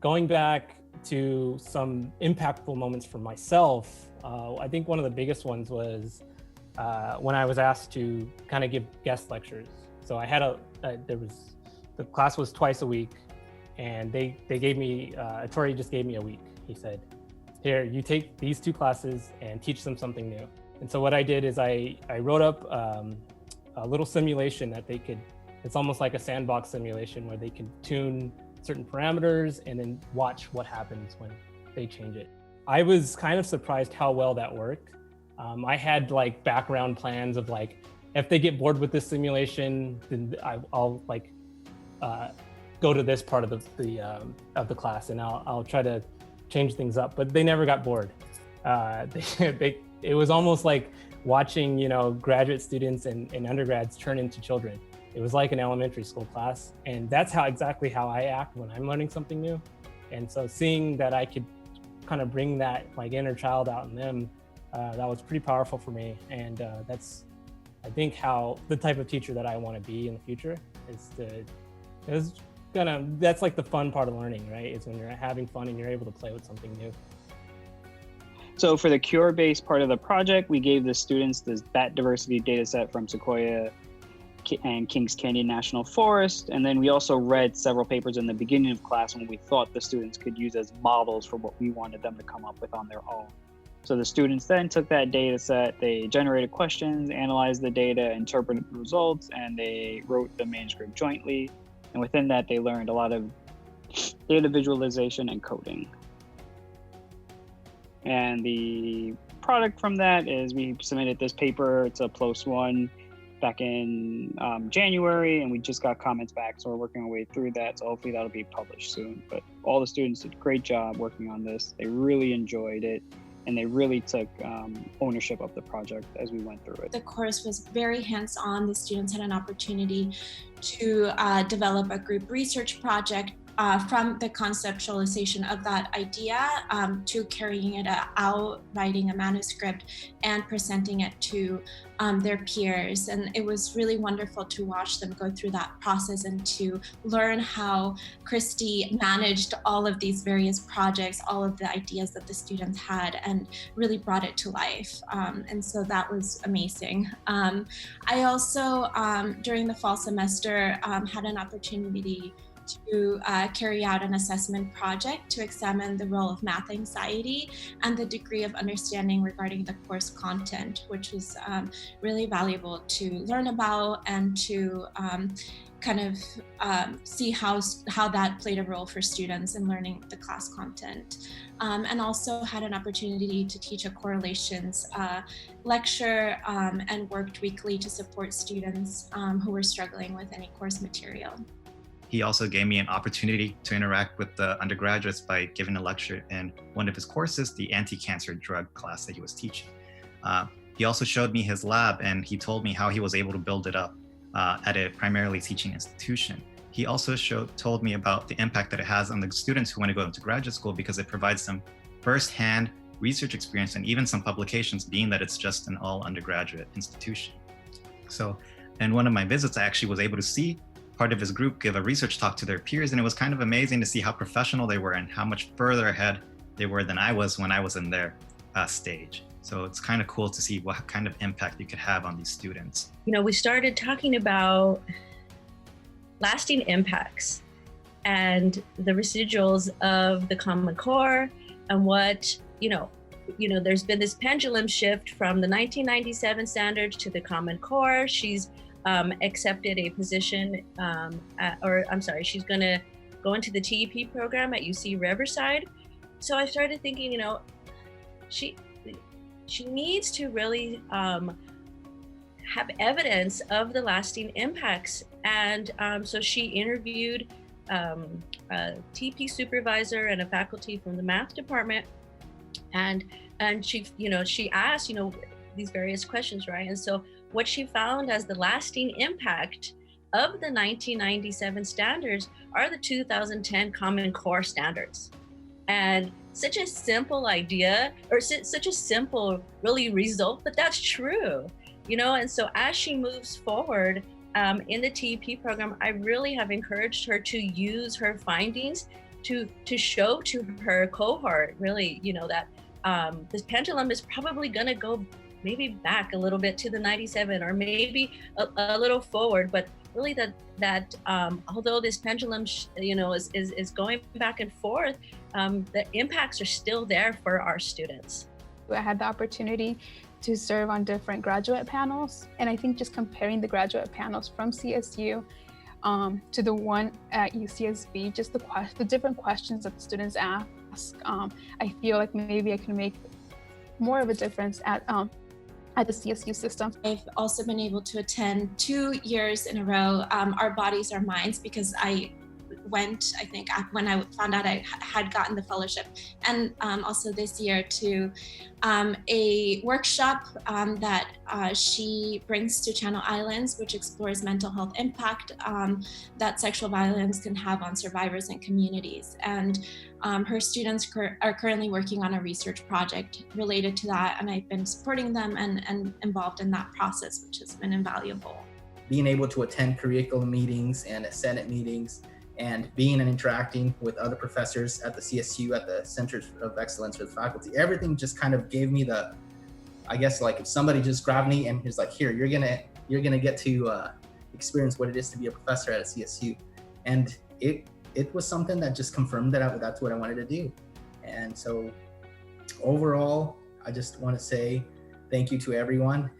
Going back to some impactful moments for myself, I think one of the biggest ones was when I was asked to kind of give guest lectures. So I had the class was twice a week, and they gave me, Tori just gave me a week. He said, here, you take these 2 classes and teach them something new. And so what I did is I wrote up a little simulation that they could, it's almost like a sandbox simulation where they can tune certain parameters and then watch what happens when they change it. I was kind of surprised how well that worked. I had like background plans of like, if they get bored with this simulation, then I'll like go to this part of the class and I'll try to change things up. But they never got bored. It was almost like watching, graduate students and undergrads turn into children. It was like an elementary school class, and that's exactly how I act when I'm learning something new. And so seeing that I could kind of bring that like inner child out in them, that was pretty powerful for me. And that's, I think, how the type of teacher that I want to be in the future that's like the fun part of learning, right? It's when you're having fun and you're able to play with something new. So for the cure-based part of the project, we gave the students this bat diversity data set from Sequoia and Kings Canyon National Forest. And then we also read several papers in the beginning of class when we thought the students could use as models for what we wanted them to come up with on their own. So the students then took that data set, they generated questions, analyzed the data, interpreted the results, and they wrote the manuscript jointly. And within that, they learned a lot of data visualization and coding. And the product from that is we submitted this paper. It's a PLOS 1 back in January, and we just got comments back. So we're working our way through that. So hopefully that'll be published soon. But all the students did a great job working on this. They really enjoyed it, and they really took ownership of the project as we went through it. The course was very hands-on. The students had an opportunity to develop a group research project from the conceptualization of that idea to carrying it out, writing a manuscript, and presenting it to their peers. And it was really wonderful to watch them go through that process and to learn how Christy managed all of these various projects, all of the ideas that the students had, and really brought it to life. And so that was amazing. I also, during the fall semester, had an opportunity to carry out an assessment project to examine the role of math anxiety and the degree of understanding regarding the course content, which was really valuable to learn about and to see how that played a role for students in learning the class content. And also had an opportunity to teach a correlations lecture and worked weekly to support students who were struggling with any course material. He also gave me an opportunity to interact with the undergraduates by giving a lecture in one of his courses, the anti-cancer drug class that he was teaching. He also showed me his lab, and he told me how he was able to build it up at a primarily teaching institution. He also told me about the impact that it has on the students who want to go into graduate school, because it provides them firsthand research experience and even some publications, being that it's just an all undergraduate institution. So in one of my visits, I actually was able to see part of his group give a research talk to their peers, and it was kind of amazing to see how professional they were and how much further ahead they were than I was when I was in their stage. So it's kind of cool to see what kind of impact you could have on these students. We started talking about lasting impacts and the residuals of the Common Core, and what, there's been this pendulum shift from the 1997 standards to the Common Core. She's accepted a position, she's gonna go into the TEP program at UC Riverside. So I started thinking, she needs to really have evidence of the lasting impacts. And so she interviewed a TP supervisor and a faculty from the math department. And she asked, these various questions, right? And so what she found as the lasting impact of the 1997 standards are the 2010 Common Core standards. And such a simple idea, or such a simple, really result, but that's true, And so as she moves forward in the TEP program, I really have encouraged her to use her findings to show to her cohort really, that this pendulum is probably going to go maybe back a little bit to the 97 or maybe a little forward, but really that although this pendulum is going back and forth, the impacts are still there for our students. I had the opportunity to serve on different graduate panels, and I think just comparing the graduate panels from CSU to the one at UCSB, just the different questions that the students ask, I feel like maybe I can make more of a difference at the CSU system. I've also been able to attend 2 years in a row, Our Bodies, Our Minds, because I went, I think, when I found out I had gotten the fellowship, and also this year to a workshop that she brings to Channel Islands, which explores mental health impact that sexual violence can have on survivors and communities. And her students are currently working on a research project related to that, and I've been supporting them and involved in that process, which has been invaluable. Being able to attend curriculum meetings and Senate meetings, and being and interacting with other professors at the CSU, at the Centers of Excellence for the faculty, everything just kind of gave me I guess like if somebody just grabbed me and was like, here, you're gonna get to experience what it is to be a professor at a CSU. And it was something that just confirmed that that's what I wanted to do. And so overall, I just want to say thank you to everyone.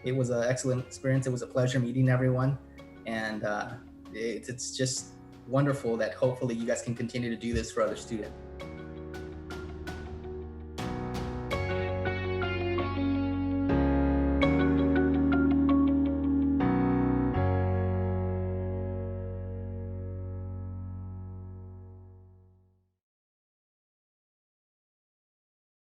It was an excellent experience. It was a pleasure meeting everyone. And it's just wonderful that hopefully you guys can continue to do this for other students.